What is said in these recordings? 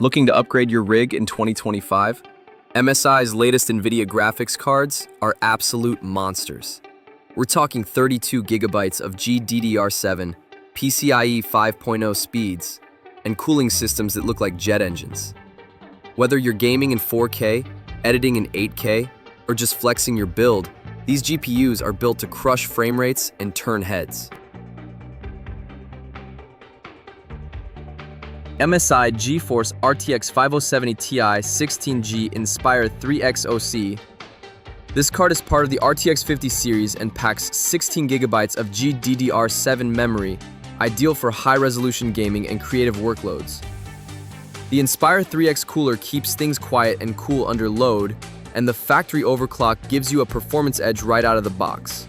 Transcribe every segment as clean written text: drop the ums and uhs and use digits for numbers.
Looking to upgrade your rig in 2025? MSI's latest NVIDIA graphics cards are absolute monsters. We're talking 32 gigabytes of GDDR7, PCIe 5.0 speeds, and cooling systems that look like jet engines. Whether you're gaming in 4K, editing in 8K, or just flexing your build, these GPUs are built to crush frame rates and turn heads. MSI GeForce RTX 5070 Ti 16G Inspire 3X OC. This card is part of the RTX 50 series and packs 16 gigabytes of GDDR7 memory, ideal for high-resolution gaming and creative workloads. The Inspire 3X cooler keeps things quiet and cool under load, and the factory overclock gives you a performance edge right out of the box.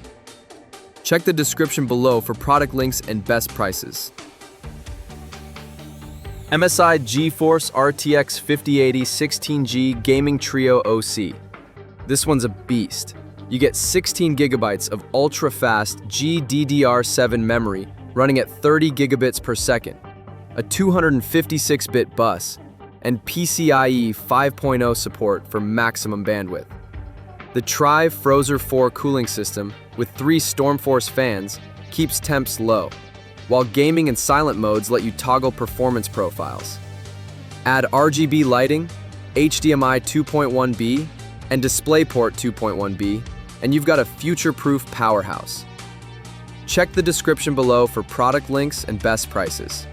Check the description below for product links and best prices. MSI GeForce RTX 5080 16G Gaming Trio OC. This one's a beast. You get 16 gigabytes of ultra-fast GDDR7 memory running at 30 gigabits per second, a 256-bit bus, and PCIe 5.0 support for maximum bandwidth. The Tri-Frozer 4 cooling system with 3 Stormforce fans keeps temps low, while gaming and silent modes let you toggle performance profiles. Add RGB lighting, HDMI 2.1b, and DisplayPort 2.1b, and you've got a future-proof powerhouse. Check the description below for product links and best prices.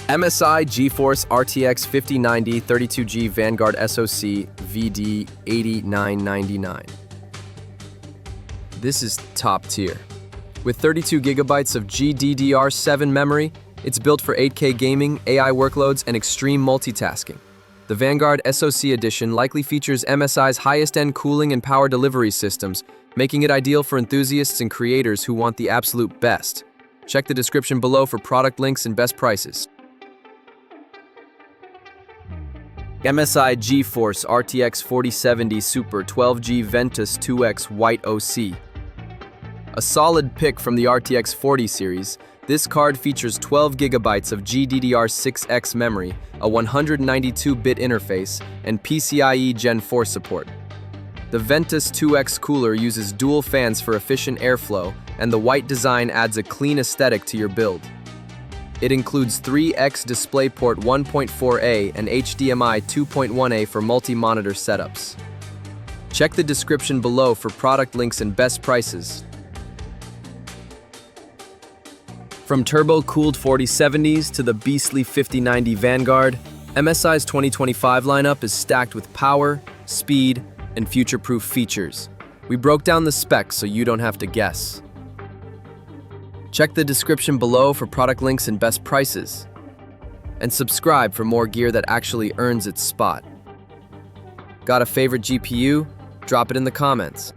MSI GeForce RTX 5090 32G Vanguard SoC VD 8999. This is top tier. With 32 gigabytes of GDDR7 memory, it's built for 8K gaming, AI workloads, and extreme multitasking. The Vanguard SoC edition likely features MSI's highest-end cooling and power delivery systems, making it ideal for enthusiasts and creators who want the absolute best. Check the description below for product links and best prices. MSI GeForce RTX 4070 Super 12G Ventus 2X White OC. A solid pick from the RTX 40 series, this card features 12 gigabytes of GDDR6X memory, a 192-bit interface, and PCIe Gen 4 support. The Ventus 2X cooler uses dual fans for efficient airflow, and the white design adds a clean aesthetic to your build. It includes 3x DisplayPort 1.4a and HDMI 2.1a for multi-monitor setups. Check the description below for product links and best prices. From turbo-cooled 4070s to the beastly 5090 Vanguard, MSI's 2025 lineup is stacked with power, speed, and future-proof features. We broke down the specs so you don't have to guess. Check the description below for product links and best prices. And subscribe for more gear that actually earns its spot. Got a favorite GPU? Drop it in the comments.